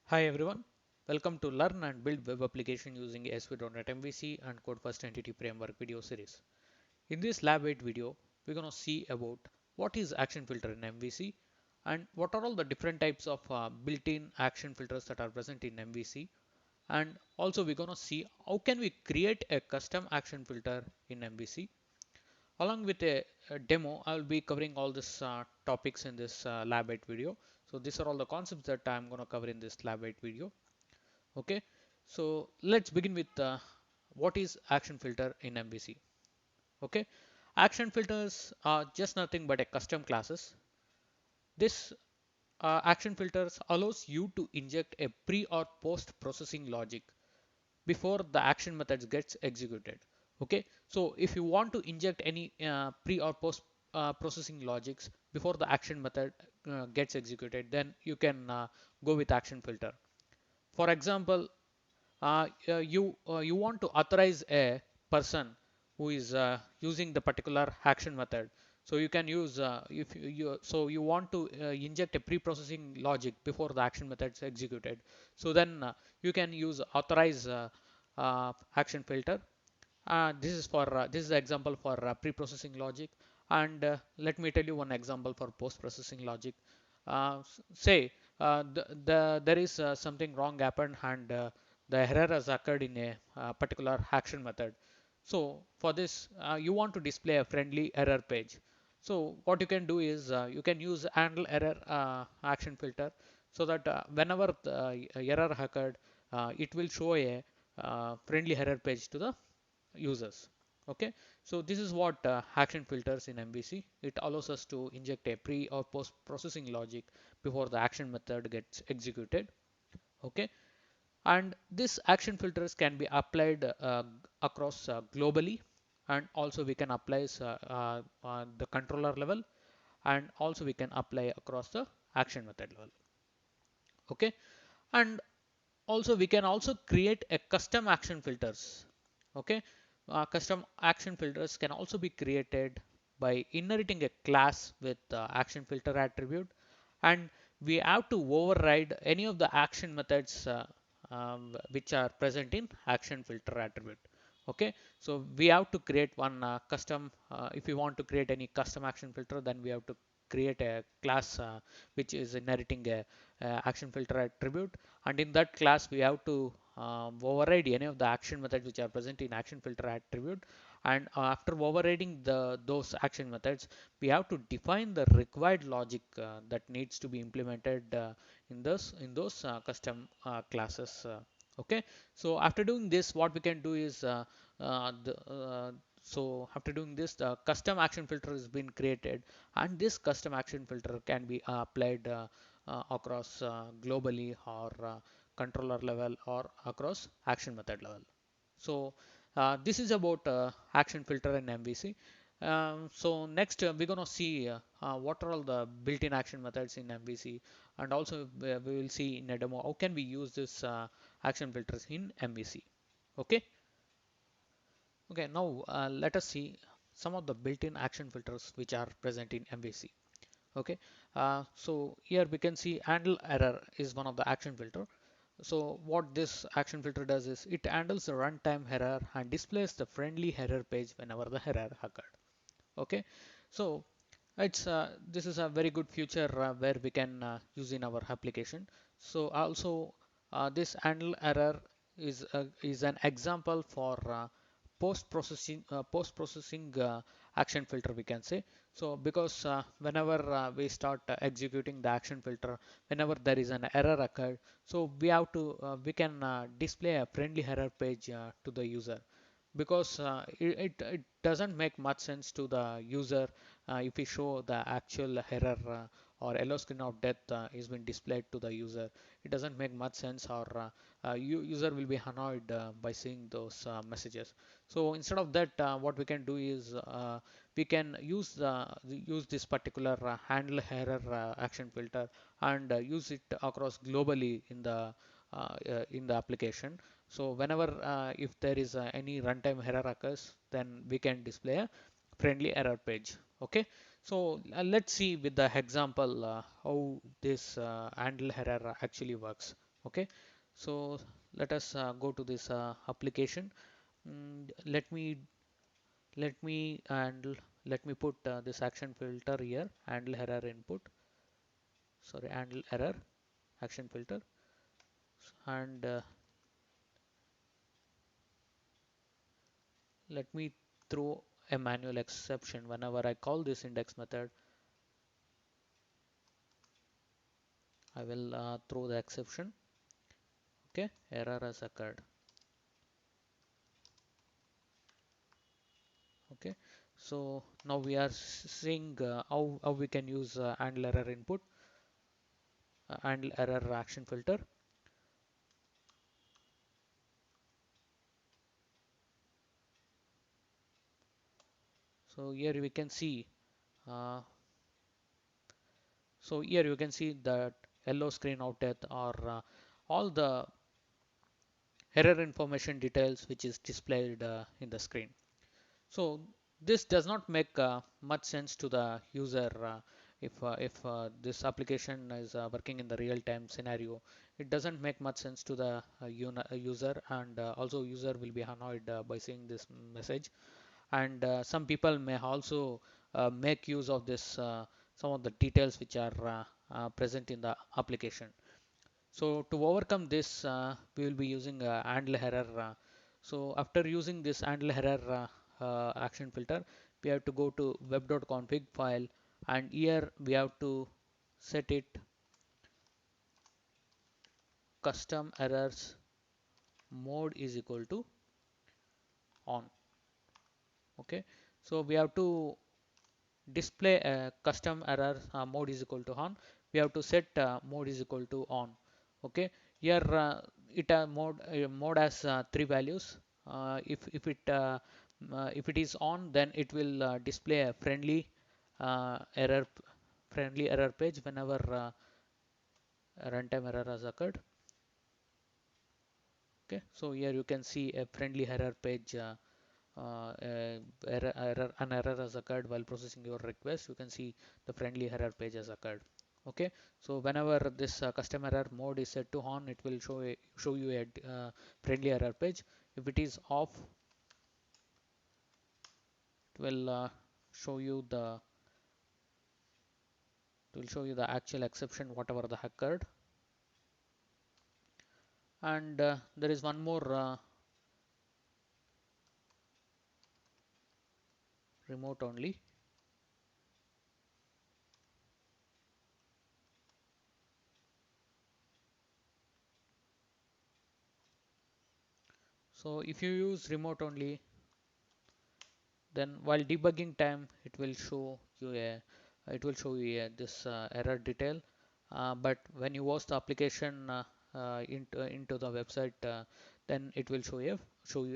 Hi everyone, welcome to Learn and Build Web Application using ASP.NET MVC and Code First Entity Framework video series. In this Lab 8 video, we're going to see about what is action filter in MVC and what are all the different types of built-in action filters that are present in MVC, and also we're going to see how can we create a custom action filter in MVC. Along with a demo, I'll be covering all these topics in this Lab 8 video. So these are all the concepts that I'm going to cover in this Lab 8 video. Okay, so let's begin with what is action filter in MVC. Okay, action filters are just nothing but a custom classes. This action filters allows you to inject a pre or post processing logic before the action methods gets executed. Okay, so if you want to inject any pre or post processing logics before the action method gets executed, then you can go with action filter. For example, you want to authorize a person who is using the particular action method, so you can use if you so you want to inject a pre-processing logic before the action method is executed, so then you can use authorize action filter. This is the example for pre-processing logic, and let me tell you one example for post-processing logic. Say there is something wrong happened, and the error has occurred in a particular action method. So for this, you want to display a friendly error page. So what you can do is you can use handle error action filter, so that whenever the error occurred, it will show a friendly error page to the users. Okay, so this is what action filters in MVC. It allows us to inject a pre or post processing logic before the action method gets executed. Okay, and this action filters can be applied across globally, and also we can apply the controller level, and also we can apply across the action method level. Okay, and also we can also create a custom action filters. Okay, custom action filters can also be created by inheriting a class with action filter attribute, and we have to override any of the action methods which are present in action filter attribute. Okay, so we have to create one custom if we want to create any custom action filter, then we have to create a class which is inheriting a action filter attribute, and in that class we have to override any of the action methods which are present in action filter attribute. And after overriding those action methods, we have to define the required logic that needs to be implemented in those custom classes. Okay, so after doing this, what we can do is uh, the, uh, so after doing this, the custom action filter has been created, and this custom action filter can be applied across globally, or controller level, or across action method level. So this is about action filter in MVC. So next we're gonna see what are all the built-in action methods in MVC, and also we will see in a demo how can we use this action filters in MVC. Okay. Okay. Now let us see some of the built-in action filters which are present in MVC. Okay. So here we can see handle error is one of the action filter. So what this action filter does is it handles the runtime error and displays the friendly error page whenever the error occurred. Okay, so it's this is a very good feature where we can use in our application. So also this handle error is an example for post processing action filter, we can say. So because whenever we start executing the action filter, whenever there is an error occurred, so we can display a friendly error page to the user, because it doesn't make much sense to the user if we show the actual error or yellow screen of death is been displayed to the user. It doesn't make much sense, or user will be annoyed by seeing those messages. So instead of that, what we can do is we can use this particular handle error action filter, and use it across globally in the application. So whenever if there is any runtime error occurs, then we can display a friendly error page. Okay, so let's see with the example how this handle error actually works. Okay, so let us go to this application. Let me and let me put this action filter here, handle error input, sorry, handle error action filter, and let me throw a manual exception whenever I call this index method. I will throw the exception. Okay, error has occurred. Okay, so now we are seeing how we can use handle error input, handle error action filter. So here we can see uh, so here you can see that yellow screen out death or all the error information details which is displayed in the screen. So this does not make much sense to the user if this application is working in the real-time scenario. It doesn't make much sense to the user, and also user will be annoyed by seeing this message. And some people may also make use of this some of the details which are present in the application. So to overcome this, we will be using handle error. So after using this handle error action filter, we have to go to web.config file, and here we have to set it custom errors mode is equal to on. Okay, so we have to display a custom error mode is equal to on. We have to set mode is equal to on. Okay, here it mode has three values. If it is on, then it will display a friendly error page whenever a runtime error has occurred. Okay, so here you can see a friendly error page. An error has occurred while processing your request. You can see the friendly error page has occurred. Okay, so whenever this custom error mode is set to on, it will show you a friendly error page. If it is off, it will show you the actual exception whatever the occurred. And there is one more remote only. So if you use remote only, then while debugging time it will show you this error detail, but when you watch the application into the website, then it will show you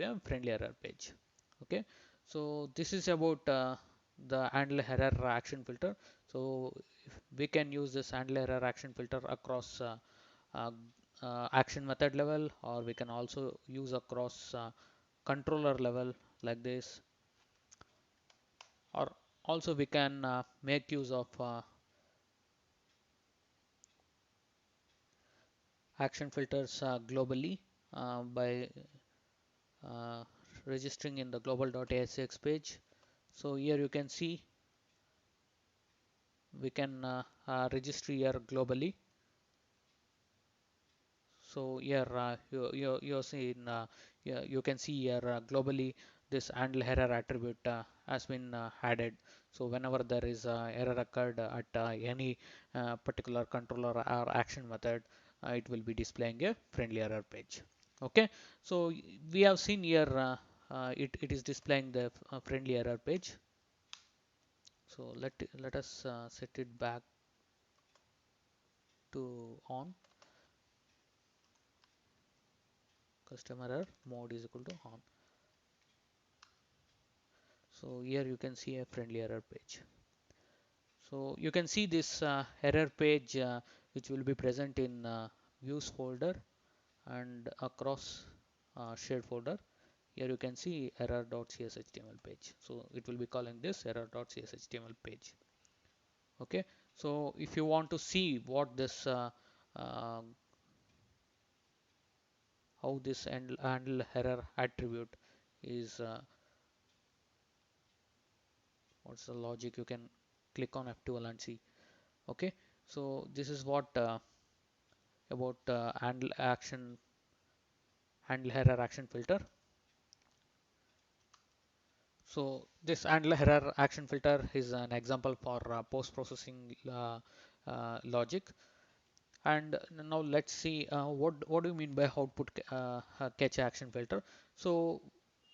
a friendly error page. Okay, so this is about the handle error action filter. So we can use this handle error action filter across uh, action method level, or we can also use across controller level like this, or also we can make use of action filters globally by uh, registering in the global.asx page. So here you can see we can register here globally. So here you're seeing you can see here globally this handle error attribute has been added. So whenever there is error occurred at any particular controller or action method, it will be displaying a friendly error page. Okay, so we have seen here it is displaying the friendly error page. So let us set it back to on. Custom error mode is equal to on. So here you can see a friendly error page. So you can see this error page which will be present in views folder and across shared folder. Here you can see error.cshtml page. So it will be calling this error.cshtml page. Okay, so if you want to see what this uh, how this handle error attribute is what's the logic. You can click on F12 and see. Okay, so this is what about handle error action filter. So this handle error action filter is an example for post-processing logic. And now let's see what do you mean by output catch action filter. So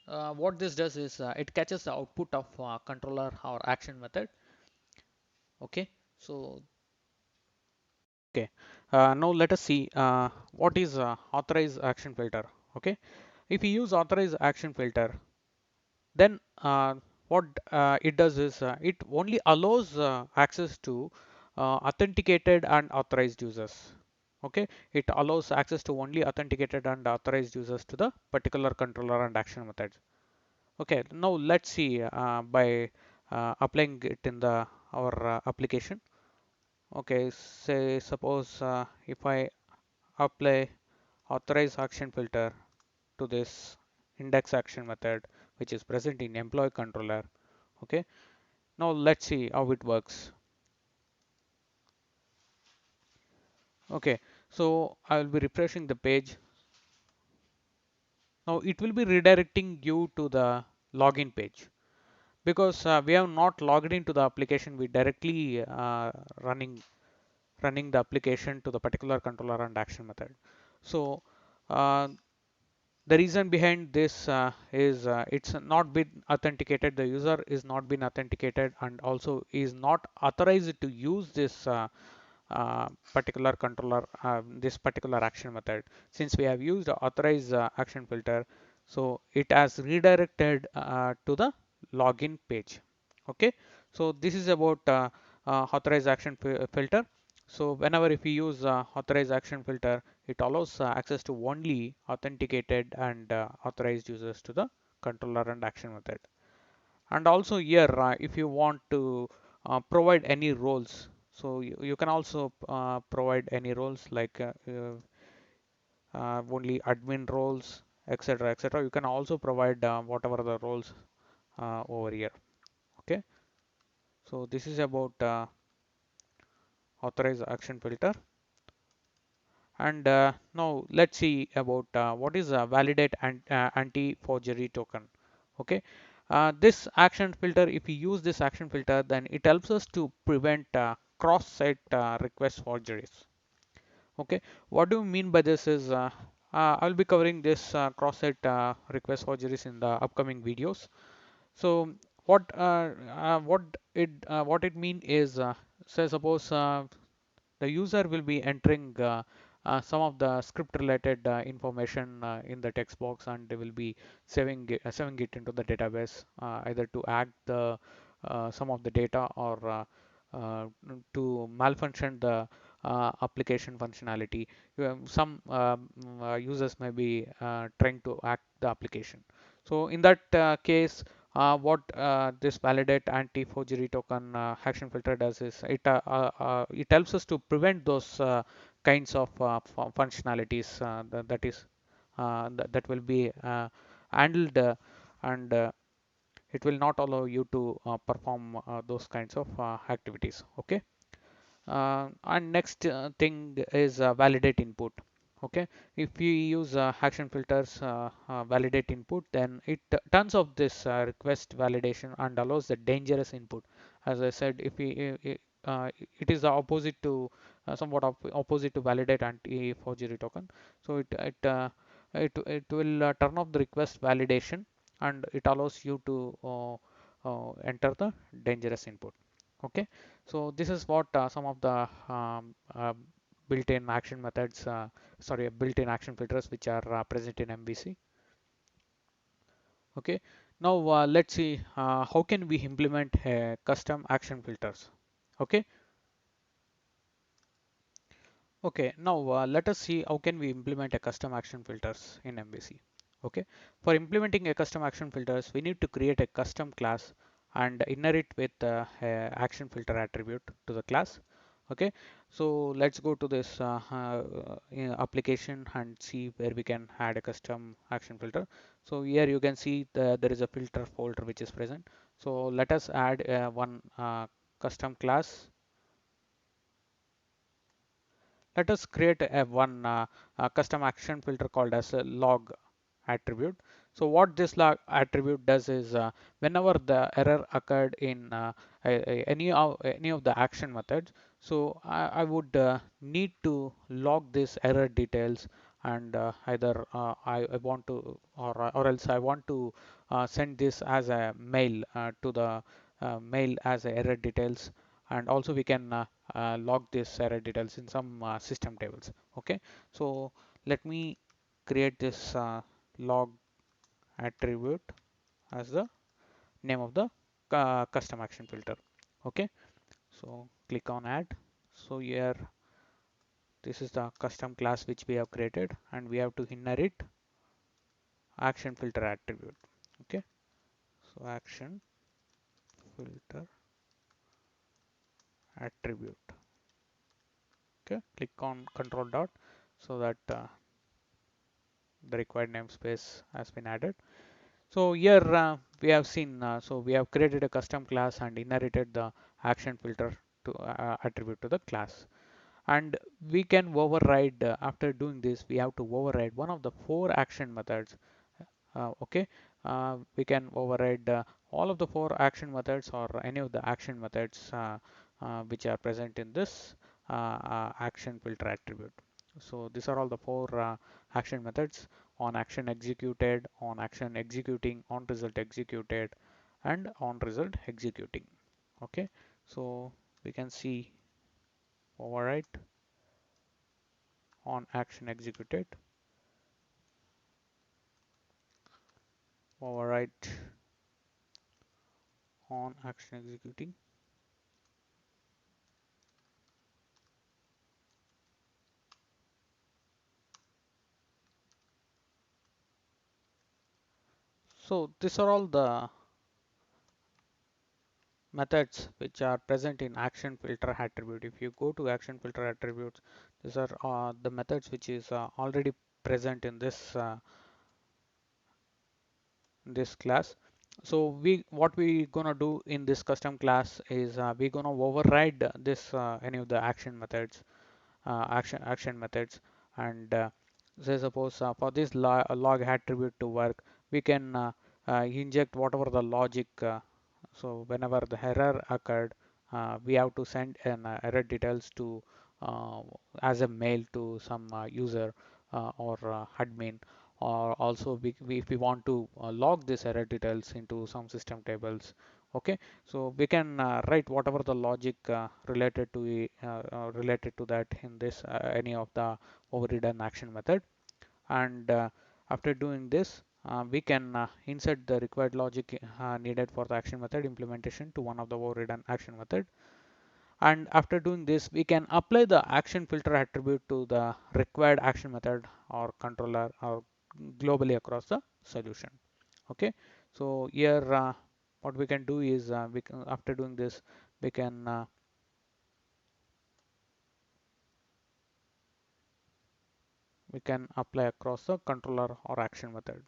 what this does is it catches the output of controller or action method. Okay, so okay, now let us see what is authorize action filter. Okay, if you use authorize action filter, then what it does is it only allows access to authenticated and authorized users. Okay, it allows access to only authenticated and authorized users to the particular controller and action methods. Okay, now let's see by applying it in the our application. Okay, say suppose if I apply authorize action filter to this index action method which is present in employee controller. Okay, now let's see how it works. Okay, so I will be refreshing the page. Now it will be redirecting you to the login page because we have not logged into the application. We directly running the application to the particular controller and action method. So uh, the reason behind this is it's not been authenticated. The user is not been authenticated and also is not authorized to use this particular controller, this particular action method. Since we have used authorize action filter, so it has redirected to the login page. Okay, so this is about authorize action filter. So whenever if we use authorize action filter, it allows access to only authenticated and authorized users to the controller and action method. And also here, if you want to provide any roles, so you can also provide any roles like only admin roles, etc., etc. You can also provide whatever the roles over here. Okay, so this is about authorize action filter. And now let's see about what is a validate and anti-forgery token. Okay, this action filter, if we use this action filter, then it helps us to prevent cross-site request forgeries. Okay, what do you mean by this is I'll be covering this cross-site request forgeries in the upcoming videos. So what it mean is say suppose the user will be entering some of the script related information in the text box, and they will be saving it into the database either to hack the some of the data or uh, to malfunction the application functionality. Some users may be trying to hack the application. So in that case, what this validate anti-forgery token action filter does is it helps us to prevent those kinds of functionalities that will be handled and it will not allow you to perform those kinds of activities. Okay, and next thing is validate input. Okay, if we use action filters validate input, then it turns off this request validation and allows the dangerous input. As I said, if it is the opposite to somewhat opposite to validate anti-forgery token. So it will turn off the request validation and it allows you to enter the dangerous input. Okay, so this is what some of the built-in action methods, sorry, built-in action filters which are present in MVC. Okay, now let's see how can we implement custom action filters. Okay, okay, now let us see how can we implement a custom action filters in MVC. Okay, for implementing a custom action filters, we need to create a custom class and inherit with a action filter attribute to the class. Okay, so let's go to this application and see where we can add a custom action filter. So here you can see there is a filter folder which is present. So let us add one custom class. Let us create a custom action filter called as a log attribute. So what this log attribute does is whenever the error occurred in any of the action methods, so I would need to log this error details, and either I want to, or else I want to send this as a mail to the mail as a error details, and also we can log this error details in some system tables. Okay, so let me create this log attribute as the name of the custom action filter. Okay, so click on add. So here this is the custom class which we have created, and we have to inherit action filter attribute. Okay, so action filter attribute. Okay, click on control dot so that the required namespace has been added. So here we have seen, so we have created a custom class and inherited the action filter to attribute to the class. And we can override, after doing this, we have to override one of the four action methods. Okay, we can override all of the four action methods or any of the action methods which are present in this action filter attribute. So these are all the four action methods: on action executed, on action executing, on result executed, and on result executing. Okay, so we can see override, on action executed, override, on action executing. So these are all the methods which are present in action filter attribute. If you go to action filter attributes, these are the methods which is already present in this class. So what we gonna do in this custom class is we gonna override this any of the action methods, action methods, and say suppose for this log attribute to work, we can inject whatever the logic. So whenever the error occurred, we have to send an error details to uh, as a mail to some user or admin, or also if we want to log this error details into some system tables. Okay, so we can write whatever the logic related to that in this any of the overridden action method. And after doing this, we can insert the required logic needed for the action method implementation to one of the overridden action method. And after doing this, we can apply the action filter attribute to the required action method or controller or globally across the solution. Okay, so here what we can do is after doing this, we can apply across the controller or action method.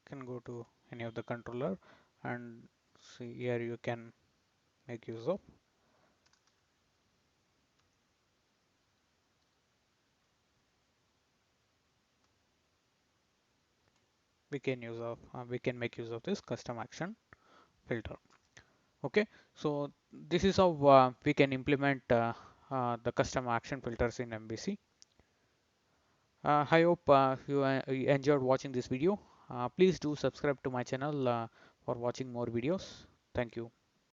You can go to any of the controller and see here you can make use of. We can make use of this custom action filter. Okay, so this is how we can implement the custom action filters in MVC. I hope you enjoyed watching this video. Please do subscribe to my channel for watching more videos. Thank you.